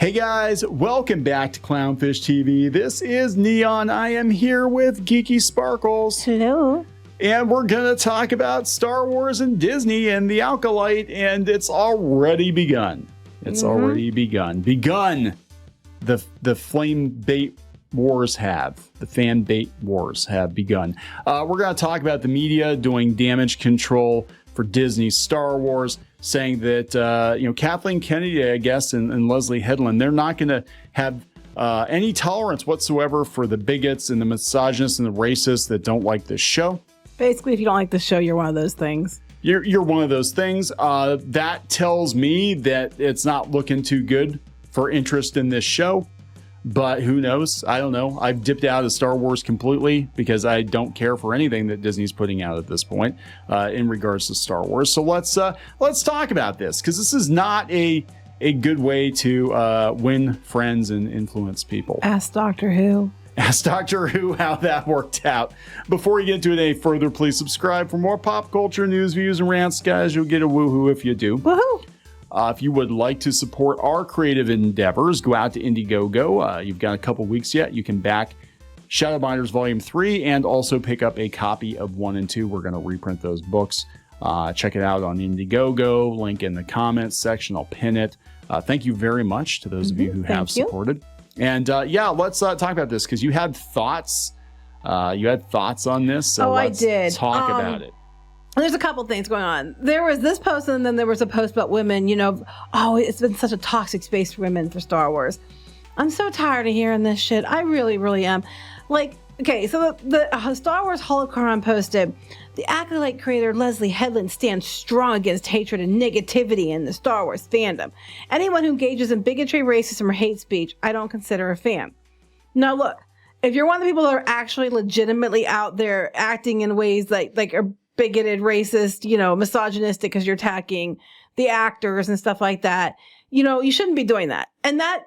Hey guys, welcome back to Clownfish TV. This is Neon. I am here with Geeky Sparkles. Hello. And we're going to talk about Star Wars and Disney and the Acolyte, and it's already begun. It's already begun. The flame bait wars have. The fan bait wars have begun. We're going to talk about the media doing damage control for Disney's Star Wars, saying that, Kathleen Kennedy, I guess, and Leslye Headland, they're not going to have any tolerance whatsoever for the bigots and the misogynists and the racists that don't like this show. Basically, if you don't like the show, you're one of those things. You're one of those things. That tells me that it's not looking too good for interest in this show. But who knows? I don't know. I've dipped out of Star Wars completely because I don't care for anything that Disney's putting out at this point in regards to Star Wars. So let's talk about this, because this is not a good way to win friends and influence people. Ask Doctor Who. Ask Doctor Who how that worked out. Before you get into it any further, please subscribe for more pop culture news, views, and rants. Guys, you'll get a woohoo if you do. Woohoo! If you would like to support our creative endeavors, go out to Indiegogo. You've got a couple weeks yet. You can back Shadowbinders Volume 3 and also pick up a copy of 1 and 2. We're going to reprint those books. Check it out on Indiegogo. Link in the comments section. I'll pin it. Thank you very much to those of you who have supported. And let's talk about this, because you had thoughts. You had thoughts on this. So let's I did. Talk about it. There's a couple things going on. There was this post, and then there was a post about women, it's been such a toxic space for women for Star Wars. I'm so tired of hearing this shit. I really, really am. So the Star Wars holocron posted, the Acolyte creator Leslye Headland stands strong against hatred and negativity in the Star Wars fandom. Anyone who engages in bigotry, racism, or hate speech, I don't consider a fan. Now look, if you're one of the people that are actually legitimately out there acting in ways like are bigoted, racist, misogynistic, because you're attacking the actors and stuff like that, you shouldn't be doing that. And that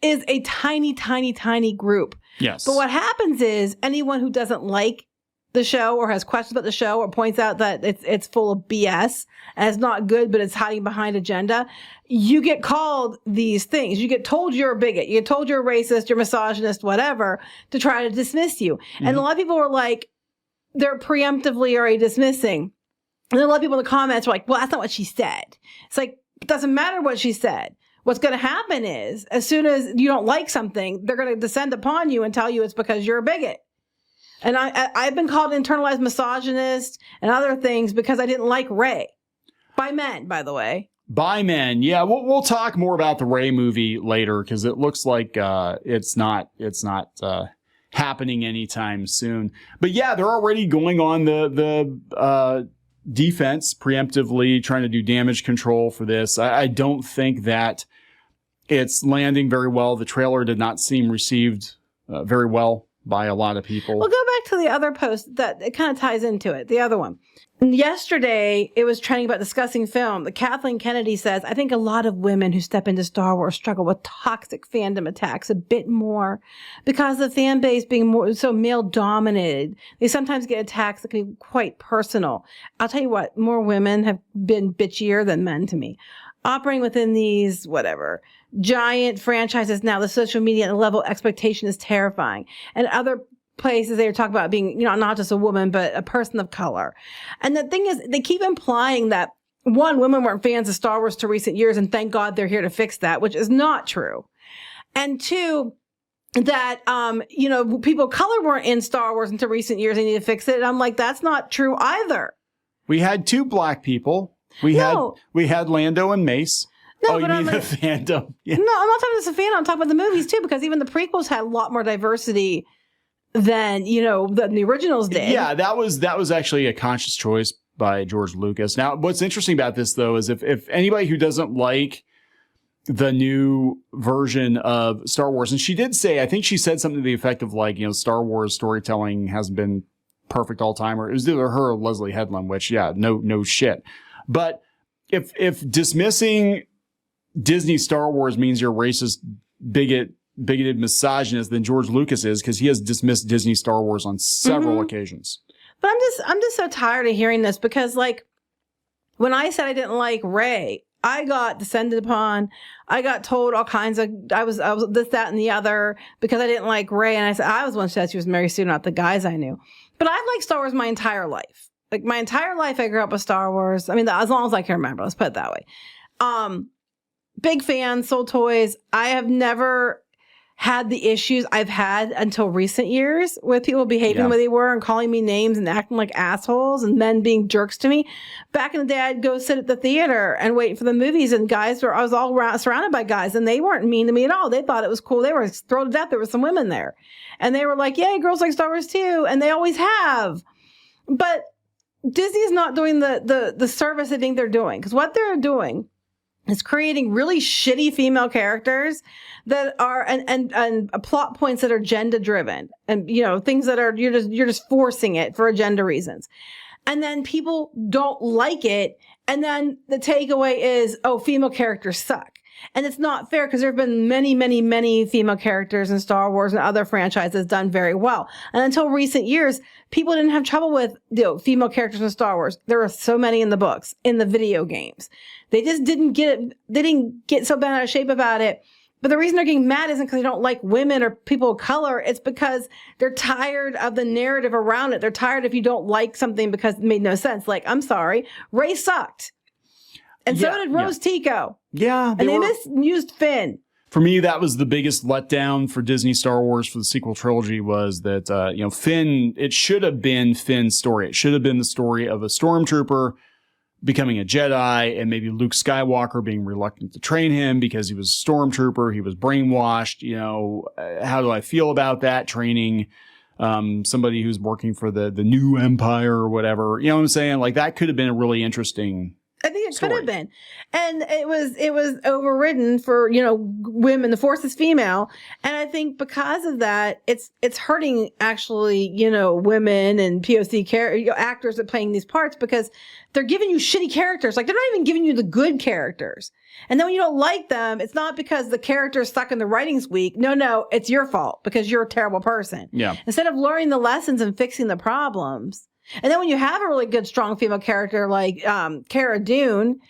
is a tiny, tiny, tiny group. Yes. But what happens is anyone who doesn't like the show or has questions about the show or points out that it's full of BS and it's not good, but it's hiding behind agenda, you get called these things. You get told you're a bigot. You get told you're a racist, you're misogynist, whatever, to try to dismiss you. Mm-hmm. And a lot of people are like, they're preemptively already dismissing. And then a lot of people in the comments are like, well, that's not what she said. It's like, it doesn't matter what she said. What's going to happen is, as soon as you don't like something, they're going to descend upon you and tell you it's because you're a bigot. And I've been called internalized misogynist and other things because I didn't like Rey. By men, by the way. By men, yeah. We'll talk more about the Rey movie later, because it looks like it's not happening anytime soon. But yeah, they're already going on the defense, preemptively trying to do damage control for this. I don't think that it's landing very well. The trailer did not seem received very well by a lot of people. We'll go back to the other post that it kind of ties into it. The other one. Yesterday, it was trending about discussing film. The Kathleen Kennedy says, I think a lot of women who step into Star Wars struggle with toxic fandom attacks a bit more because the fan base being more so male dominated. They sometimes get attacks that can be quite personal. I'll tell you what, more women have been bitchier than men to me. Operating within these, giant franchises now, the social media and the level of expectation is terrifying. And other places they were talking about being, not just a woman, but a person of color. And the thing is, they keep implying that, one, women weren't fans of Star Wars to recent years, and thank God they're here to fix that, which is not true. And two, that, people of color weren't in Star Wars until recent years, they need to fix it. And I'm like, that's not true either. We had 2 black people. We had Lando and Mace. No, you mean the fandom? Yeah. No, I'm not talking about the fandom. I'm talking about the movies too, because even the prequels had a lot more diversity than the originals did. Yeah, that was actually a conscious choice by George Lucas. Now, what's interesting about this though is if anybody who doesn't like the new version of Star Wars, and she did say, I think she said something to the effect of Star Wars storytelling hasn't been perfect all time, or it was either her or Leslye Headland, which no shit. But if dismissing Disney Star Wars means you're racist, bigoted misogynist, than George Lucas is, because he has dismissed Disney Star Wars on several occasions. But I'm just so tired of hearing this, because when I said I didn't like Rey, I got descended upon. I got told all kinds of, I was this, that, and the other because I didn't like Rey. And I said, I was one who said she was Mary Sue, not the guys I knew. But I've liked Star Wars my entire life. Like my entire life, I grew up with Star Wars. I mean, as long as I can remember, let's put it that way. Big fan, sold toys. I have never had the issues I've had until recent years with people behaving the way they were and calling me names and acting like assholes and men being jerks to me. Back in the day, I'd go sit at the theater and wait for the movies, and I was all surrounded by guys, and they weren't mean to me at all. They thought it was cool. They were thrilled to death. There were some women there, and they were like, "Yay, girls like Star Wars too," and they always have. But Disney is not doing the service I think they're doing, because what they're doing is creating really shitty female characters that are and plot points that are agenda driven, and things that are you're just forcing it for agenda reasons, and then people don't like it, and then the takeaway is, oh, female characters suck. And it's not fair, because there have been many, many, many female characters in Star Wars and other franchises done very well. And until recent years, people didn't have trouble with female characters in Star Wars. There were so many in the books, in the video games. They just didn't get it. They didn't get so bent out of shape about it. But the reason they're getting mad isn't because they don't like women or people of color. It's because they're tired of the narrative around it. They're tired if you don't like something because it made no sense. Like, I'm sorry, Rey sucked. And so did Rose Tico. Yeah. And they misused Finn. For me, that was the biggest letdown for Disney Star Wars for the sequel trilogy, was that, Finn, it should have been Finn's story. It should have been the story of a stormtrooper becoming a Jedi, and maybe Luke Skywalker being reluctant to train him because he was a stormtrooper. He was brainwashed. How do I feel about that? Training somebody who's working for the new empire or whatever. You know what I'm saying? Like, that could have been a really interesting I think it could have been. And it was overridden for, women. The Force is female. And I think because of that, it's hurting actually, women and POC actors that are playing these parts, because they're giving you shitty characters. Like, they're not even giving you the good characters. And then when you don't like them, it's not because the character's stuck in the writing's weak. No, it's your fault because you're a terrible person. Yeah. Instead of learning the lessons and fixing the problems. And then when you have a really good, strong female character like Cara Dune,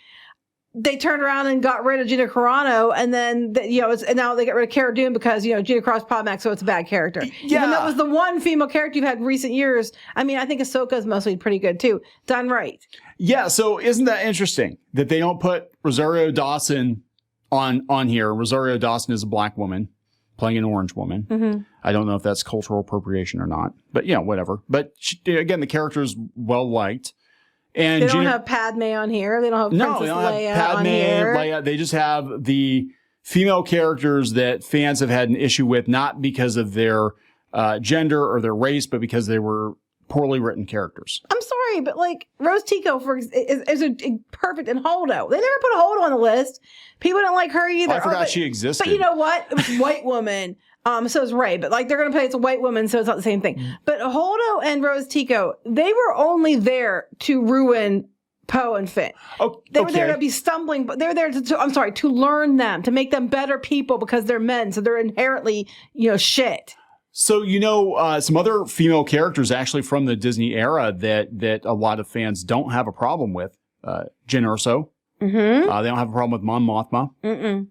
they turned around and got rid of Gina Carano, and then and now they get rid of Cara Dune because Gina Carano's problematic, so it's a bad character. Yeah, even that was the one female character you've had in recent years. I mean, I think Ahsoka's mostly pretty good too, done right. Yeah, so isn't that interesting that they don't put Rosario Dawson on here? Rosario Dawson is a black woman playing an orange woman. Mm-hmm. I don't know if that's cultural appropriation or not, but whatever. But again, the character is well liked. And they don't have Padme on here. They don't have Princess Leia on here. Leia. They just have the female characters that fans have had an issue with, not because of their gender or their race, but because they were poorly written characters. I'm sorry, but like Rose Tico is a perfect, and Holdo. They never put a Holdo on the list. People didn't like her either. I forgot she existed. But you know what? It was white woman. So is Rey, but like they're going to play it's a white woman, so it's not the same thing. But Holdo and Rose Tico, they were only there to ruin Poe and Finn. They were there to be stumbling, but they're there to learn them, to make them better people because they're men, so they're inherently, shit. So, some other female characters actually from the Disney era that a lot of fans don't have a problem with. Jyn Erso. Mm-hmm. They don't have a problem with Mon Mothma. Mm-mm.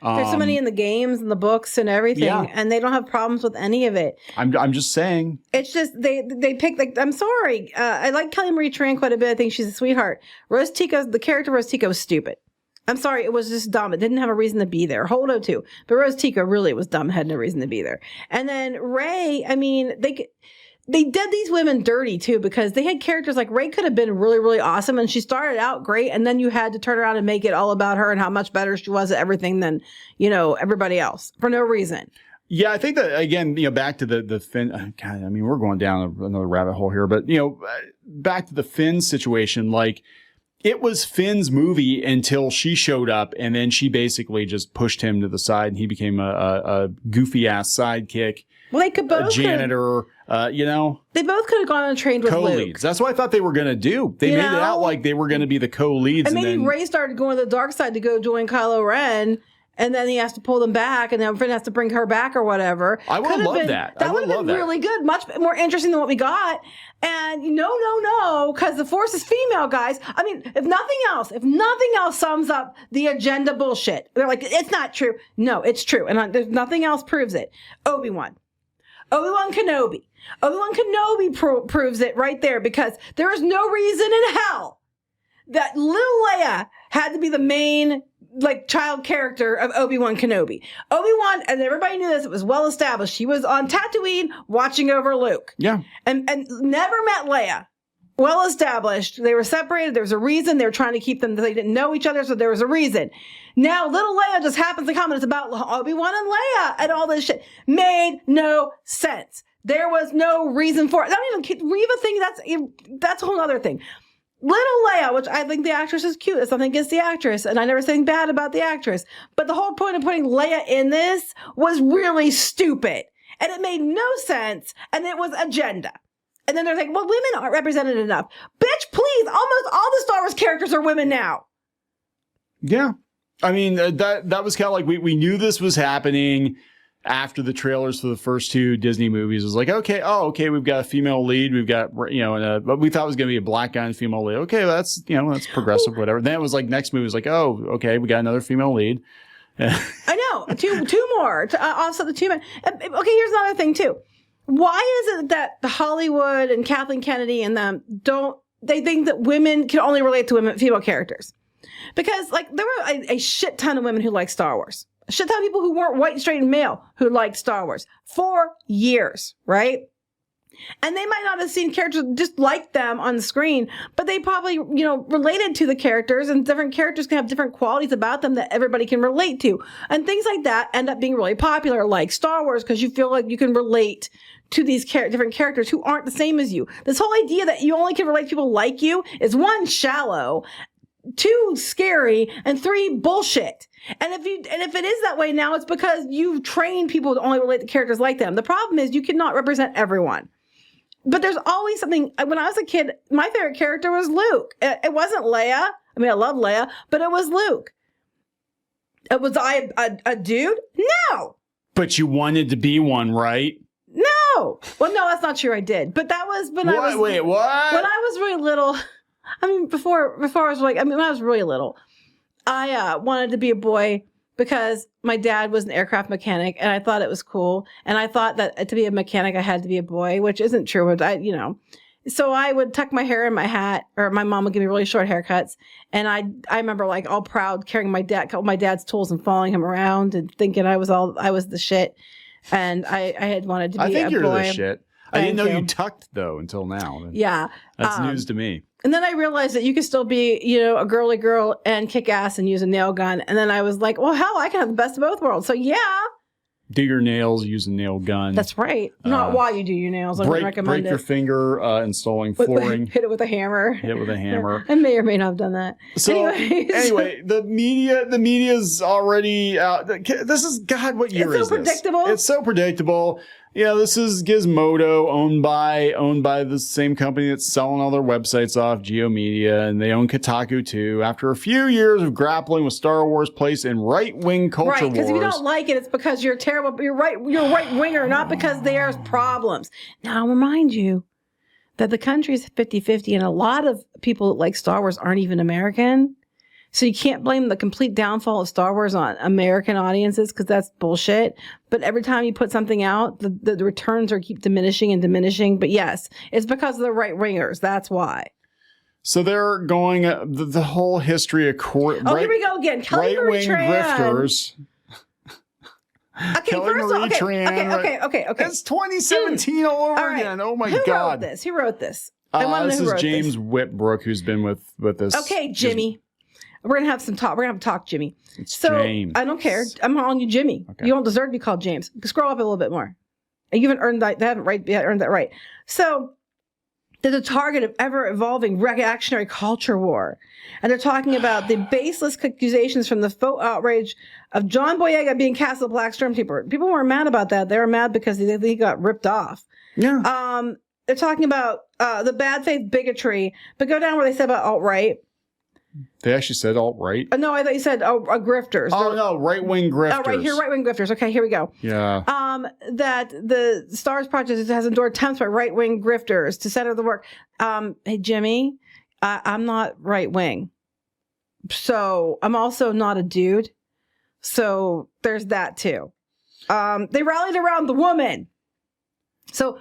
There's so many in the games and the books and everything, and they don't have problems with any of it. I'm just saying. It's just they pick, like, I'm sorry. I like Kelly Marie Tran quite a bit. I think she's a sweetheart. The character Rose Tico was stupid. I'm sorry, it was just dumb. It didn't have a reason to be there. Holdo too, but Rose Tico really was dumb. Had no reason to be there. And then Rey, I mean, they did these women dirty too, because they had characters like Rey could have been really, really awesome, and she started out great, and then you had to turn around and make it all about her and how much better she was at everything than everybody else for no reason. Yeah, I think that, again, back to the Finn. God, I mean, we're going down another rabbit hole here, but back to the Finn situation, like. It was Finn's movie until she showed up, and then she basically just pushed him to the side, and he became a goofy ass sidekick. Well, they could both a janitor. They both could have gone and trained with co-leads. Luke. That's what I thought they were going to do. They made it out like they were going to be the co-leads, and maybe Rey started going to the dark side to go join Kylo Ren. And then he has to pull them back, and then Finn has to bring her back or whatever. I would love that. That would have been really good, much more interesting than what we got. And no, because the Force is female, guys. I mean, if nothing else sums up the agenda bullshit. They're like, it's not true. No, it's true. And there's nothing else proves it. Obi-Wan Kenobi. Obi-Wan Kenobi proves it right there, because there is no reason in hell that little Leia had to be the main child character of Obi-Wan Kenobi. Obi-Wan, and everybody knew this, it was well established. He was on Tatooine watching over Luke. Yeah. And never met Leia. Well established. They were separated. There was a reason. They were trying to keep them. They didn't know each other, so there was a reason. Now, little Leia just happens to come, and it's about Obi-Wan and Leia and all this shit. Made no sense. There was no reason for it. I don't even Reva thing. That's a whole other thing. Little Leia, which I think the actress is cute. It's nothing against the actress, and I never say anything bad about the actress. But the whole point of putting Leia in this was really stupid. And it made no sense, and it was agenda. And then they're like, well, women aren't represented enough. Bitch, please, almost all the Star Wars characters are women now. Yeah. I mean, that was kind of like, we knew this was happening after the trailers for the first two Disney movies. It was like, okay, we've got a female lead. We've got, but we thought it was going to be a black guy and female lead. Okay, that's progressive, whatever. Then it was like, next movie was like, oh, okay, we got another female lead. I know. Two more to offset the two men. Okay, here's another thing too. Why is it that Hollywood and Kathleen Kennedy and them they think that women can only relate to female characters? Because there were a shit ton of women who like Star Wars. A shit ton of people who weren't white, straight, and male who liked Star Wars for years, right? And they might not have seen characters just like them on the screen, but they probably, related to the characters, and different characters can have different qualities about them that everybody can relate to. And things like that end up being really popular, like Star Wars, because you feel like you can relate to these different characters who aren't the same as you. This whole idea that you only can relate to people like you is 1, shallow, 2, scary, and 3, bullshit. And if it is that way now, it's because you've trained people to only relate to characters like them. The problem is you cannot represent everyone. But there's always something. When I was a kid, my favorite character was Luke. It wasn't Leia. I mean, I love Leia, but it was Luke. Was I a dude? No. But you wanted to be one, right? No. Well, no, that's not true. I did. But that was when I was. Wait, what? When I was really little. I mean, before I was when I was really little, I wanted to be a boy because my dad was an aircraft mechanic, and I thought it was cool. And I thought that to be a mechanic, I had to be a boy, which isn't true. So I would tuck my hair in my hat, or my mom would give me really short haircuts. And I remember all proud carrying my dad's tools and following him around and thinking I was the shit. And I had wanted to be a boy. I think you're the shit. I didn't know you tucked though until now. Yeah. That's news to me. And then I realized that you could still be, a girly girl and kick ass and use a nail gun. And then I was like, well, hell, I can have the best of both worlds. So yeah. Do your nails, use a nail gun. That's right. Not while you do your nails. I recommend break your finger installing flooring. Hit it with a hammer. Hit it with a hammer. I may or may not have done that. So anyway, the media's already out. This is, God, what year is this? It's so predictable. It's so predictable. Yeah, this is Gizmodo, owned by the same company that's selling all their websites off, GeoMedia, and they own Kotaku too. After a few years of grappling with Star Wars' place in right-wing culture wars. Right, because if you don't like it, it's because you're terrible. You're right-winger, not because there's problems. Now, I'll remind you that the country is 50-50, and a lot of people that like Star Wars aren't even American. So you can't blame the complete downfall of Star Wars on American audiences, because that's bullshit. But every time you put something out, the returns keep diminishing and diminishing. But yes, it's because of the right-wingers. That's why. So they're going the whole history of court. Here we go again. Right-wing grifters. Okay, okay. It's 2017 all over again. Oh my God. Who wrote this? This is James Whitbrook, who's been with this. Okay, Jimmy. We're going to have some talk. We're going to have a talk, Jimmy. It's James. I don't care. I'm calling you Jimmy. Okay. You don't deserve to be called James. Scroll up a little bit more. You haven't earned that. They haven't earned that right. So they're the target of ever-evolving reactionary culture war. And they're talking about the baseless accusations from the faux outrage of John Boyega being cast as a black stormtrooper. People weren't mad about that. They were mad because he got ripped off. Yeah. They're talking about the bad faith bigotry. But go down where they said about alt-right. They actually said alt-right. No, I thought you said grifters. Oh, no, right-wing grifters. Oh, right here, right-wing grifters. Okay, here we go. Yeah. That the Star Wars Project has endured attempts by right-wing grifters to center the work. Hey, Jimmy, I'm not right-wing. So I'm also not a dude. So there's that too. They rallied around the woman. So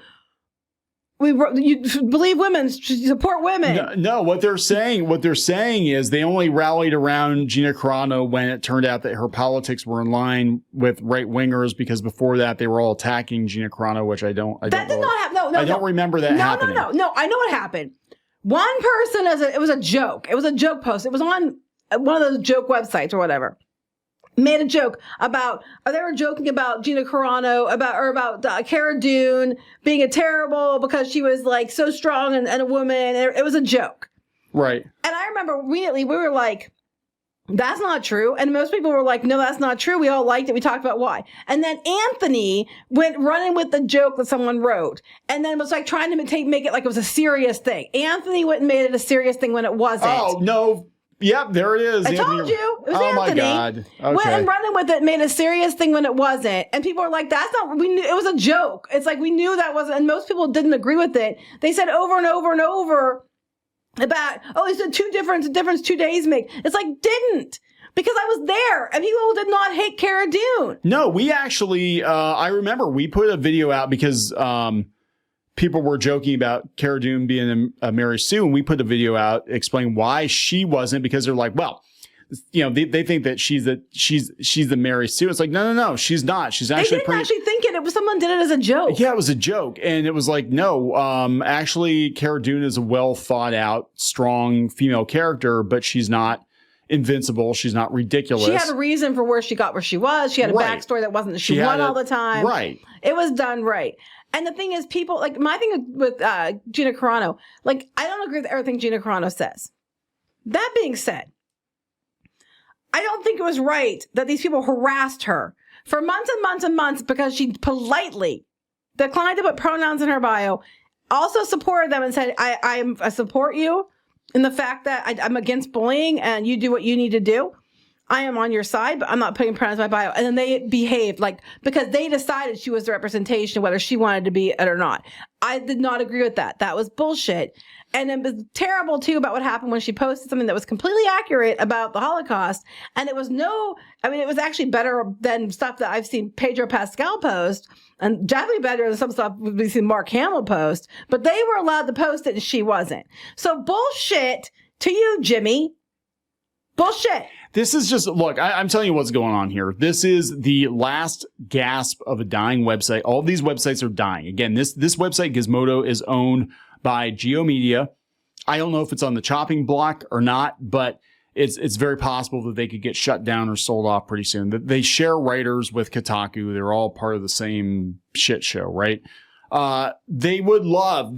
you believe women, support women. No, what they're saying is they only rallied around Gina Carano when it turned out that her politics were in line with right wingers, because before that they were all attacking Gina Carano, which I don't That did not happen. No, I don't remember that happening. No. I know what happened. One person it was a joke. It was a joke post. It was on one of those joke websites or whatever. Made a joke about, they were joking about Gina Carano, about Cara Dune being a terrible because she was like so strong and a woman. It was a joke. Right. And I remember immediately we were like, that's not true. And most people were like, no, that's not true. We all liked it. We talked about why. And then Anthony went running with the joke that someone wrote and then was like trying to make it like it was a serious thing. Anthony went and made it a serious thing when it wasn't. Oh, no. Yep, there it is. I told you. It was Anthony. My God. Okay. Went and running with it, made a serious thing when it wasn't. And people were like, that's not, we knew, it was a joke. It's like, we knew that wasn't, and most people didn't agree with it. They said over and over and over about, they said difference 2 days make. It's like, didn't. Because I was there and people did not hate Cara Dune. No, we actually, I remember we put a video out because, people were joking about Cara Dune being a Mary Sue, and we put a video out explaining why she wasn't, because they're like, well, they think that she's the Mary Sue. It's like, no, she's not. She's actually they didn't actually think it. It was someone did it as a joke. Yeah, it was a joke, and it was like, no, actually, Cara Dune is a well thought out, strong female character, but she's not invincible. She's not ridiculous. She had a reason for where she got where she was. She had a backstory that wasn't that she won all the time. Right. It was done right. And the thing is, people, like, my thing with Gina Carano, like, I don't agree with everything Gina Carano says. That being said, I don't think it was right that these people harassed her for months and months and months because she politely declined to put pronouns in her bio, also supported them and said, I support you in the fact that I'm against bullying and you do what you need to do. I am on your side, but I'm not putting pronouns in my bio. And then they behaved like, because they decided she was the representation, whether she wanted to be it or not. I did not agree with that. That was bullshit. And it was terrible too about what happened when she posted something that was completely accurate about the Holocaust. And it was it was actually better than stuff that I've seen Pedro Pascal post, and definitely better than some stuff we've seen Mark Hamill post, but they were allowed to post it and she wasn't. So bullshit to you, Jimmy. Bullshit. This is just, look, I'm telling you what's going on here. This is the last gasp of a dying website. All these websites are dying. Again, this website, Gizmodo, is owned by GeoMedia. I don't know if it's on the chopping block or not, but it's very possible that they could get shut down or sold off pretty soon. They share writers with Kotaku. They're all part of the same shit show, right? They would love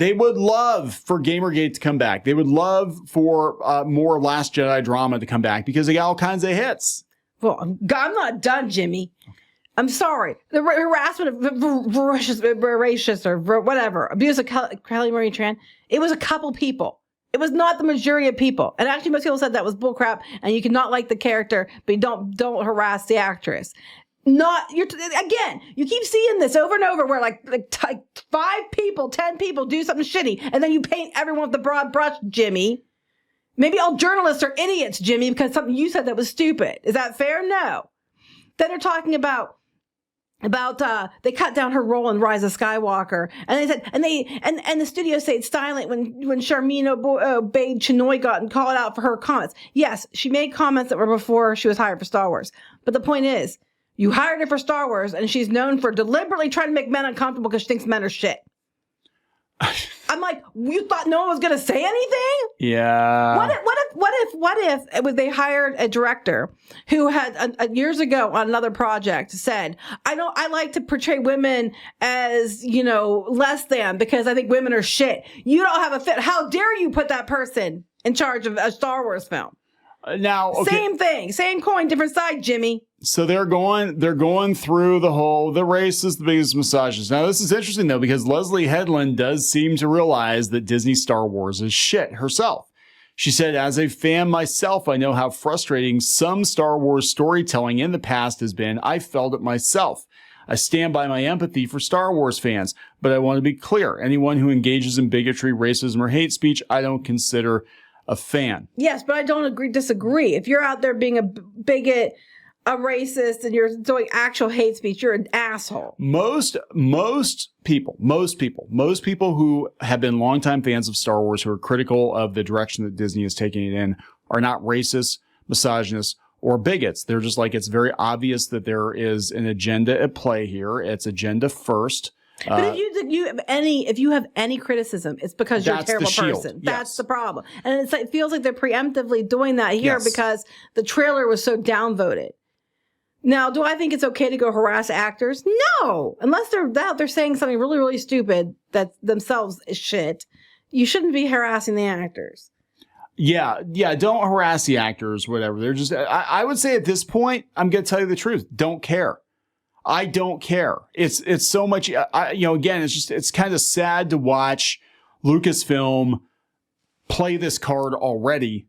for Gamergate to come back. They would love for more Last Jedi drama to come back because they got all kinds of hits. Well, I'm not done, Jimmy. I'm sorry. The harassment of racist or whatever, abuse of Kelly Marie Tran, it was a couple people. It was not the majority of people. And actually, most people said that was bullcrap and you cannot like the character, but you don't harass the actress. Again, you keep seeing this over and over where like 5 people, 10 people do something shitty and then you paint everyone with the broad brush, Jimmy. Maybe all journalists are idiots, Jimmy, because something you said that was stupid. Is that fair? No. Then they're talking about they cut down her role in Rise of Skywalker, and they said, and the studio stayed silent when Charmin Obaid Chinoy got called out for her comments. Yes, she made comments that were before she was hired for Star Wars, but the point is, you hired her for Star Wars, and she's known for deliberately trying to make men uncomfortable because she thinks men are shit. I'm like, you thought no one was going to say anything? Yeah. What if they hired a director who had years ago on another project said, I like to portray women as, less than because I think women are shit. You don't have a fit. How dare you put that person in charge of a Star Wars film? Now, okay. Same thing, same coin, different side, Jimmy. So they're going through the racist, the biggest misogynist. Now, this is interesting, though, because Leslye Headland does seem to realize that Disney Star Wars is shit herself. She said, as a fan myself, I know how frustrating some Star Wars storytelling in the past has been. I felt it myself. I stand by my empathy for Star Wars fans, but I want to be clear. Anyone who engages in bigotry, racism, or hate speech, I don't consider a fan. Yes, but I don't disagree. If you're out there being a bigot, a racist, and you're doing actual hate speech, you're an asshole. Most people who have been longtime fans of Star Wars, who are critical of the direction that Disney is taking it in, are not racist, misogynist, or bigots. They're just like, it's very obvious that there is an agenda at play here. It's agenda first. But if you have any criticism, it's because you're a terrible person. That's the problem. And it feels like they're preemptively doing that here because the trailer was so downvoted. Now, do I think it's okay to go harass actors? No. Unless they're saying something really, really stupid that themselves is shit. You shouldn't be harassing the actors. Yeah. Don't harass the actors, whatever. They're just, I would say at this point, I'm going to tell you the truth. Don't care. I don't care. It's so much, again, it's kind of sad to watch Lucasfilm play this card already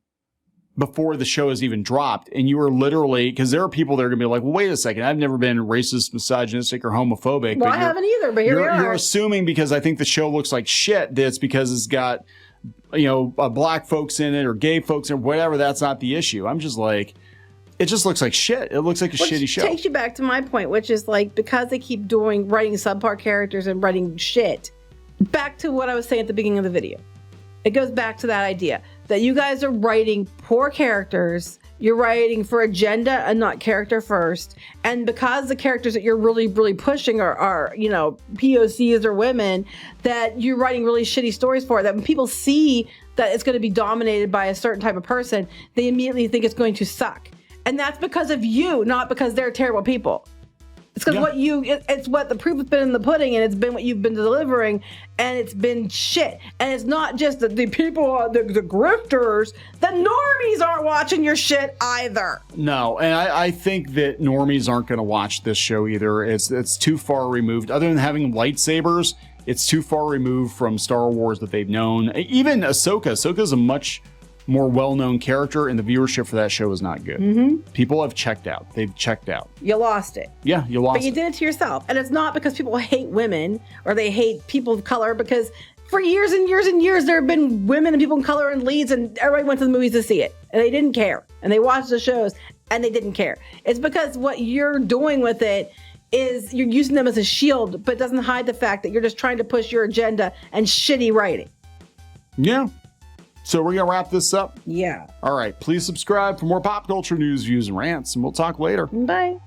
before the show has even dropped. And you are literally, because there are people that are going to be like, well, wait a second, I've never been racist, misogynistic, or homophobic. Well, I haven't either, but here we are. You're assuming because I think the show looks like shit, that it's because it's got, black folks in it or gay folks or whatever. That's not the issue. I'm just like, it just looks like shit. It looks like a shitty show. Takes you back to my point, which is like, because they keep writing subpar characters and writing shit, back to what I was saying at the beginning of the video. It goes back to that idea that you guys are writing poor characters. You're writing for agenda and not character first. And because the characters that you're really, really pushing are POCs or women, that you're writing really shitty stories for, that when people see that it's going to be dominated by a certain type of person, they immediately think it's going to suck. And that's because of you, not because they're terrible people. It's because it's what the proof has been in the pudding, and it's been what you've been delivering, and it's been shit. And it's not just the people, the grifters, the normies aren't watching your shit either. No, and I think that normies aren't going to watch this show either. It's too far removed. Other than having lightsabers, it's too far removed from Star Wars that they've known. Even Ahsoka. Ahsoka's a much more well-known character, and the viewership for that show is not good. Mm-hmm. People have checked out. They've checked out. You lost it. Yeah, you lost it. But you did it to yourself. And it's not because people hate women or they hate people of color, because for years and years and years, there have been women and people of color in leads, and everybody went to the movies to see it. And they didn't care. And they watched the shows, and they didn't care. It's because what you're doing with it is you're using them as a shield, but it doesn't hide the fact that you're just trying to push your agenda and shitty writing. Yeah. So we're going to wrap this up? Yeah. All right. Please subscribe for more pop culture news, views, and rants, and we'll talk later. Bye.